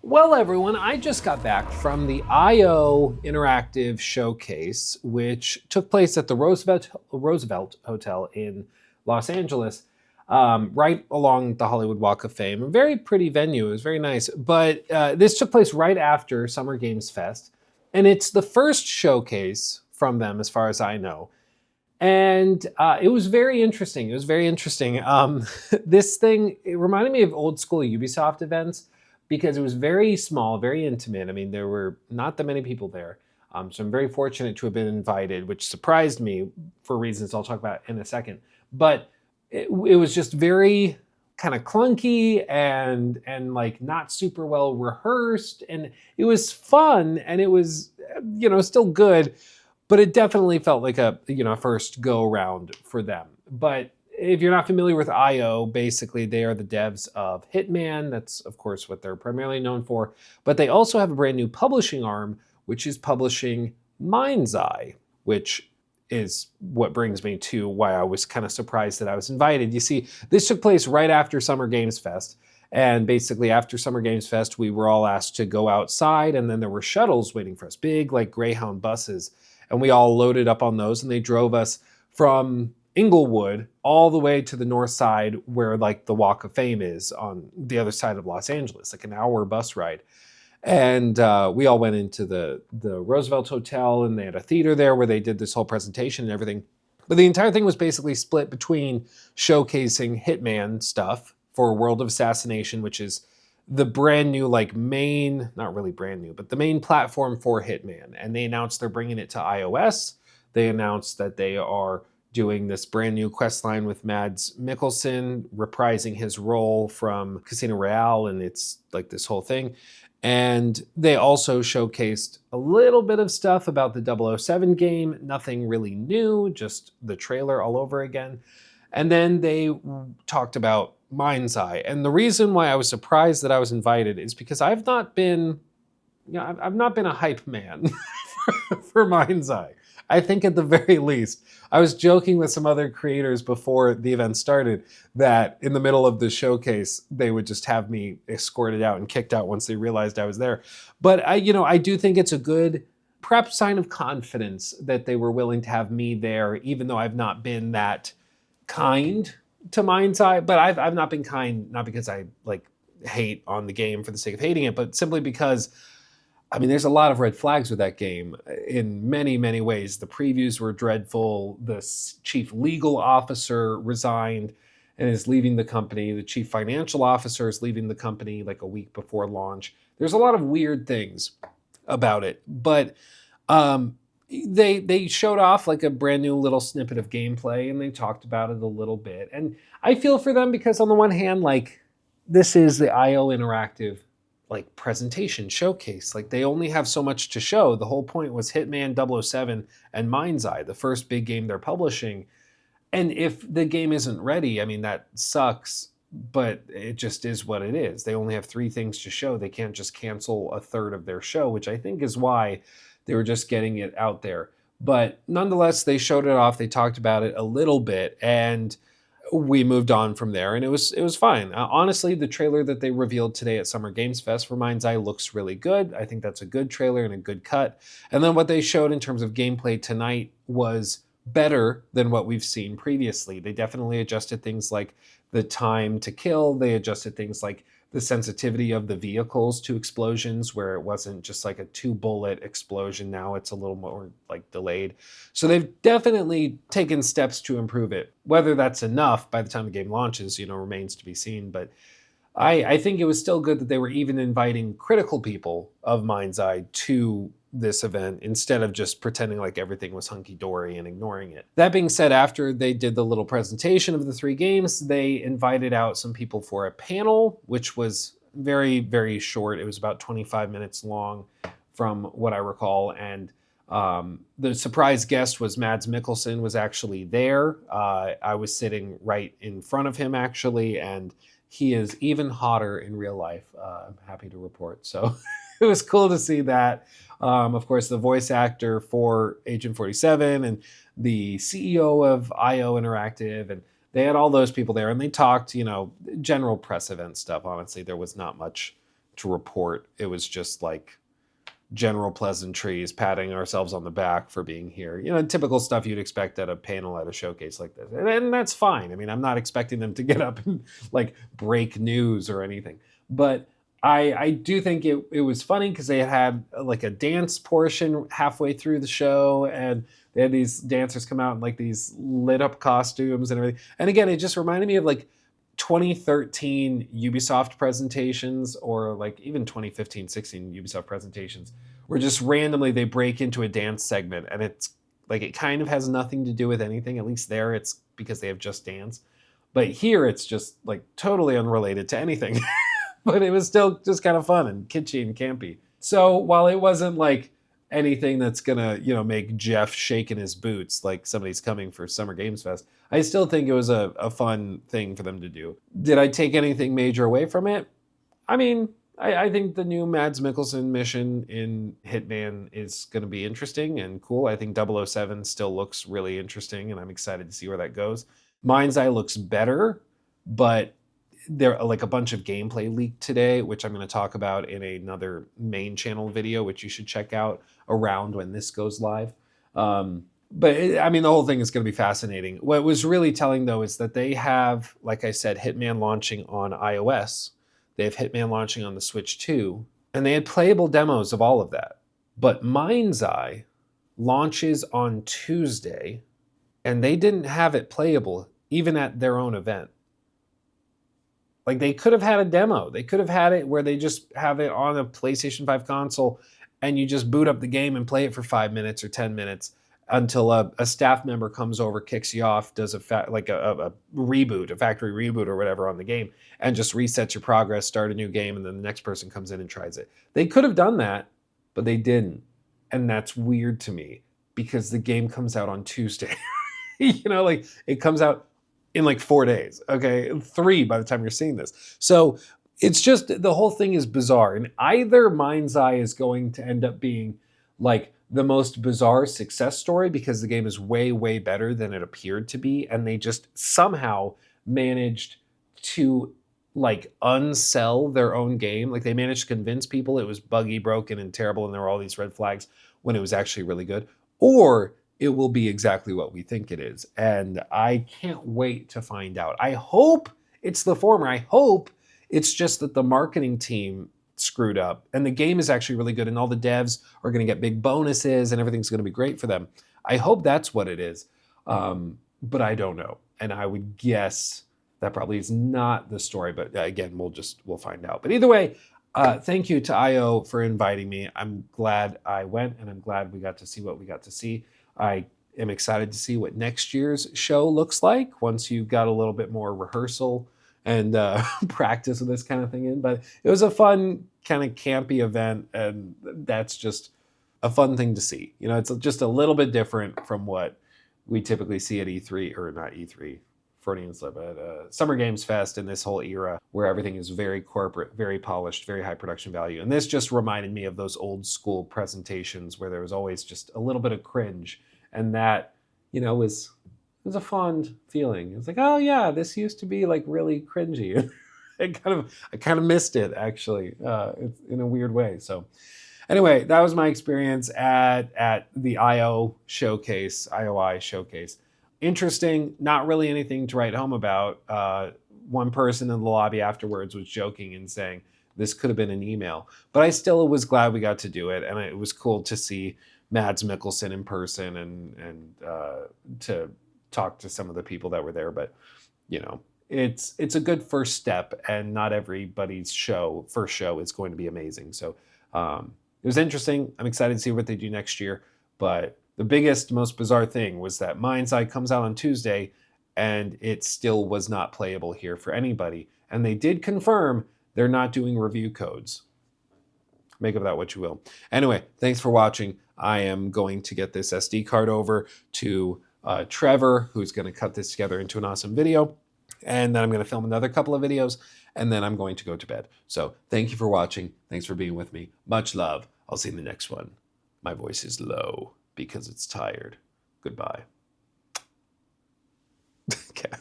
Well, everyone, I just got back from the IO Interactive Showcase, which took place at the Roosevelt Hotel in Los Angeles, right along the Hollywood Walk of Fame. A very pretty venue. It was very nice. But this took place right after Summer Games Fest, and it's the first showcase from them, as far as I know. And it was very interesting. It was very interesting. This thing, it reminded me of old school Ubisoft events because it was very small, very intimate. I mean, there were not that many people there. So I'm very fortunate to have been invited, which surprised me for reasons I'll talk about in a second. But it was just very kind of clunky and like not super well rehearsed. And it was fun and it was, still good, but it definitely felt like a first go around for them. But if you're not familiar with IO, basically they are the devs of Hitman. That's of course what they're primarily known for. But they also have a brand new publishing arm, which is publishing Mind's Eye, which is what brings me to why I was kind of surprised that I was invited. You see, this took place right after Summer Games Fest. And basically after Summer Games Fest, we were all asked to go outside, and then there were shuttles waiting for us, big like Greyhound buses. And we all loaded up on those, and they drove us from Inglewood all the way to the north side where like the Walk of Fame is on the other side of Los Angeles, like an hour bus ride. And we all went into the Roosevelt Hotel, and they had a theater there where they did this whole presentation and everything. But the entire thing was basically split between showcasing Hitman stuff for World of Assassination, which is the brand new, like main, not really brand new, but the main platform for Hitman. And they announced they're bringing it to iOS. They announced that they are doing this brand new quest line with Mads Mikkelsen, reprising his role from Casino Royale, and it's like this whole thing. And they also showcased a little bit of stuff about the 007 game, nothing really new, just the trailer all over again. And then they talked about Mind's Eye. And the reason why I was surprised that I was invited is because I've not been a hype man for Mind's Eye. I think at the very least, I was joking with some other creators before the event started that in the middle of the showcase, they would just have me escorted out and kicked out once they realized I was there. But I do think it's a good, perhaps sign of confidence that they were willing to have me there, even though I've not been that kind to Mind's Eye. But I've not been kind, not because I like hate on the game for the sake of hating it, but simply because I mean, there's a lot of red flags with that game in many, many ways. The previews were dreadful. The chief legal officer resigned and is leaving the company. The chief financial officer is leaving the company like a week before launch. There's a lot of weird things about it, but they showed off like a brand new little snippet of gameplay, and they talked about it a little bit. And I feel for them because on the one hand, like this is the IO Interactive like presentation showcase. Like they only have so much to show. The whole point was Hitman 007 and Mind's Eye, the first big game they're publishing. And if the game isn't ready, I mean, that sucks, but it just is what it is. They only have 3 things to show. They can't just cancel a third of their show, which I think is why they were just getting it out there. But nonetheless, they showed it off. They talked about it a little bit, and we moved on from there, and it was fine. Honestly, the trailer that they revealed today at Summer Games Fest for Mind's Eye looks really good. I think that's a good trailer and a good cut. And then what they showed in terms of gameplay tonight was better than what we've seen previously. They definitely adjusted things like the time to kill. They adjusted things like the sensitivity of the vehicles to explosions, where it wasn't just like a 2-bullet explosion. Now it's a little more like delayed. So they've definitely taken steps to improve it. Whether that's enough by the time the game launches, remains to be seen. But I think it was still good that they were even inviting critical people of Mind's Eye to this event instead of just pretending like everything was hunky-dory and ignoring it. That being said, after they did the little presentation of the 3 games, they invited out some people for a panel, which was very, very short. It was about 25 minutes long from what I recall. And the surprise guest was Mads Mikkelsen was actually there. I was sitting right in front of him actually, and he is even hotter in real life, I'm happy to report. So it was cool to see that. Of course, the voice actor for Agent 47 and the CEO of IO Interactive, and they had all those people there, and they talked, general press event stuff. Honestly, there was not much to report. It was just like general pleasantries, patting ourselves on the back for being here. You know, typical stuff you'd expect at a panel at a showcase like this. And that's fine. I mean, I'm not expecting them to get up and like break news or anything. But I do think it was funny because they had like a dance portion halfway through the show, and they had these dancers come out in like these lit up costumes and everything. And again, it just reminded me of like 2013 Ubisoft presentations, or like even 2015-16 Ubisoft presentations, where just randomly they break into a dance segment, and it's like it kind of has nothing to do with anything. At least there it's because they have Just Dance. But here it's just like totally unrelated to anything. But it was still just kind of fun and kitschy and campy. So while it wasn't like anything that's gonna, you know, make Jeff shake in his boots like somebody's coming for Summer Games Fest, I still think it was a fun thing for them to do. Did I take anything major away from it? I mean, I think the new Mads Mikkelsen mission in Hitman is going to be interesting and cool. I think 007 still looks really interesting, and I'm excited to see where that goes. Mind's Eye looks better, but there are like a bunch of gameplay leaked today, which I'm going to talk about in another main channel video, which you should check out around when this goes live. I mean, the whole thing is going to be fascinating. What was really telling, though, is that they have, like I said, Hitman launching on iOS. They have Hitman launching on the Switch 2, and they had playable demos of all of that. But Mind's Eye launches on Tuesday, and they didn't have it playable even at their own event. Like, they could have had a demo. They could have had it where they just have it on a PlayStation 5 console, and you just boot up the game and play it for 5 minutes or 10 minutes until a staff member comes over, kicks you off, does a reboot, a factory reboot or whatever on the game, and just resets your progress, start a new game, and then the next person comes in and tries it. They could have done that, but they didn't. And that's weird to me because the game comes out on Tuesday. You know, like it comes out in like 4 days, okay? 3 by the time you're seeing this. So it's just, the whole thing is bizarre. And either Mind's Eye is going to end up being like the most bizarre success story because the game is way, way better than it appeared to be. And they just somehow managed to like unsell their own game. Like they managed to convince people it was buggy, broken, and terrible, and there were all these red flags when it was actually really good. Or it will be exactly what we think it is. And I can't wait to find out. I hope it's the former. I hope it's just that the marketing team screwed up and the game is actually really good and all the devs are going to get big bonuses and everything's going to be great for them. I hope that's what it is. But I don't know. And I would guess that probably is not the story. But again, we'll find out. But either way, thank you to IO for inviting me. I'm glad I went and I'm glad we got to see what we got to see. I am excited to see what next year's show looks like once you've got a little bit more rehearsal and practice with this kind of thing in. But it was a fun kind of campy event, and that's just a fun thing to see. You know, it's just a little bit different from what we typically see at E3, or not E3, Freudian slip, at Summer Games Fest in this whole era where everything is very corporate, very polished, very high production value. And this just reminded me of those old school presentations where there was always just a little bit of cringe. And that, you know, was a fond feeling. It's like, oh yeah, this used to be like really cringy. I kind of missed it actually, it's in a weird way. So anyway, that was my experience at the IOI Showcase. Interesting, not really anything to write home about. One person in the lobby afterwards was joking and saying this could have been an email, but I still was glad we got to do it, and it was cool to see Mads Mikkelsen in person and to talk to some of the people that were there. But you know, it's a good first step, and not everybody's first show is going to be amazing. So it was interesting. I'm excited to see what they do next year. But the biggest, most bizarre thing was that Mind's Eye comes out on Tuesday, and it still was not playable here for anybody. And they did confirm they're not doing review codes. Make of that what you will. Anyway, thanks for watching. I am going to get this SD card over to Trevor, who's going to cut this together into an awesome video. And then I'm going to film another couple of videos, and then I'm going to go to bed. So thank you for watching. Thanks for being with me. Much love. I'll see you in the next one. My voice is low because it's tired. Goodbye. Okay.